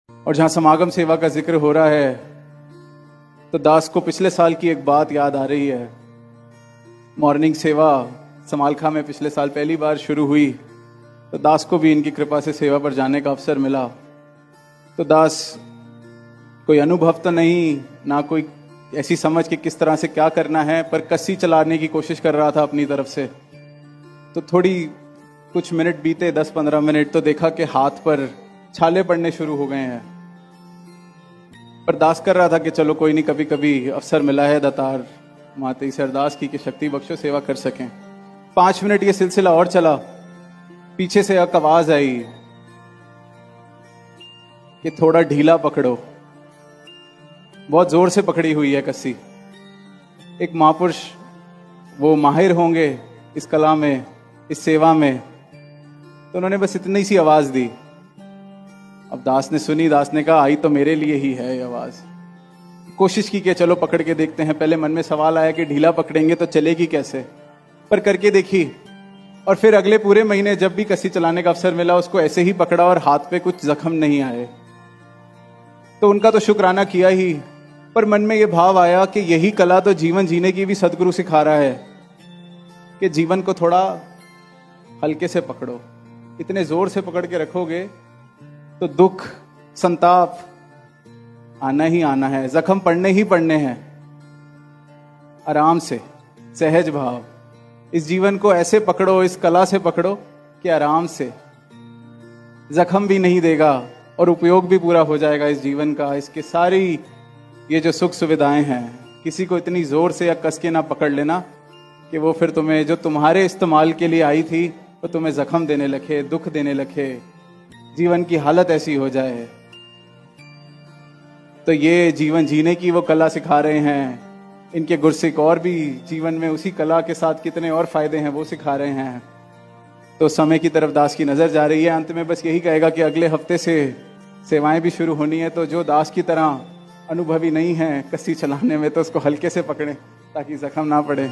और जहाँ समागम सेवा का जिक्र हो रहा है तो दास को पिछले साल की एक बात याद आ रही है। मॉर्निंग सेवा समालखा में पिछले साल पहली बार शुरू हुई तो दास को भी इनकी कृपा से सेवा पर जाने का अवसर मिला। तो दास कोई अनुभव तो नहीं, ना कोई ऐसी समझ कि किस तरह से क्या करना है, पर कस्सी चलाने की कोशिश कर रहा था अपनी तरफ से। तो थोड़ी कुछ मिनट बीते, 10-15 मिनट, तो देखा कि हाथ पर छाले पड़ने शुरू हो गए हैं। पर दास कर रहा था कि चलो कोई नहीं, कभी कभी अवसर मिला है दातार माते से अरदास की कि शक्ति बख्शो सेवा कर सकें। 5 मिनट ये सिलसिला और चला। पीछे से एक आवाज आई कि थोड़ा ढीला पकड़ो। बहुत जोर से पकड़ी हुई है कस्सी। एक महापुरुष वो माहिर होंगे इस कला में, इस सेवा में, तो उन्होंने बस इतनी सी आवाज दी। अब दास ने सुनी, दास ने कहा आई तो मेरे लिए ही है ये आवाज। कोशिश की कि चलो पकड़ के देखते हैं। पहले मन में सवाल आया कि ढीला पकड़ेंगे तो चलेगी कैसे, पर करके देखी। और फिर अगले पूरे महीने जब भी कस्सी चलाने का अवसर मिला उसको ऐसे ही पकड़ा और हाथ पे कुछ जख्म नहीं आए। तो उनका तो शुक्राना किया ही, पर मन में यह भाव आया कि यही कला तो जीवन जीने की भी सदगुरु सिखा रहा है कि जीवन को थोड़ा हल्के से पकड़ो। इतने जोर से पकड़ के रखोगे तो दुख, संताप आना ही आना है, जख्म पड़ने ही पड़ने हैं। आराम से, सहज भाव, इस जीवन को ऐसे पकड़ो, इस कला से पकड़ो कि आराम से, जख्म भी नहीं देगा और उपयोग भी पूरा हो जाएगा इस जीवन का। इसके सारी ये जो सुख सुविधाएं हैं, किसी को इतनी जोर से या कस के ना पकड़ लेना कि वो फिर तुम्हें, जो तुम्हारे इस्तेमाल के लिए आई थी, वो तुम्हें जख्म देने लगे, दुख देने लगे, जीवन की हालत ऐसी हो जाए। तो ये जीवन जीने की वो कला सिखा रहे हैं। इनके गुरसिक और भी जीवन में उसी कला के साथ कितने और फायदे हैं वो सिखा रहे हैं। तो समय की तरफ दास की नजर जा रही है। अंत में बस यही कहेगा कि अगले हफ्ते से सेवाएं भी शुरू होनी है। तो जो दास की तरह अनुभवी नहीं है कस्सी चलाने में, तो उसको हल्के से पकड़ें ताकि जख्म ना पड़े।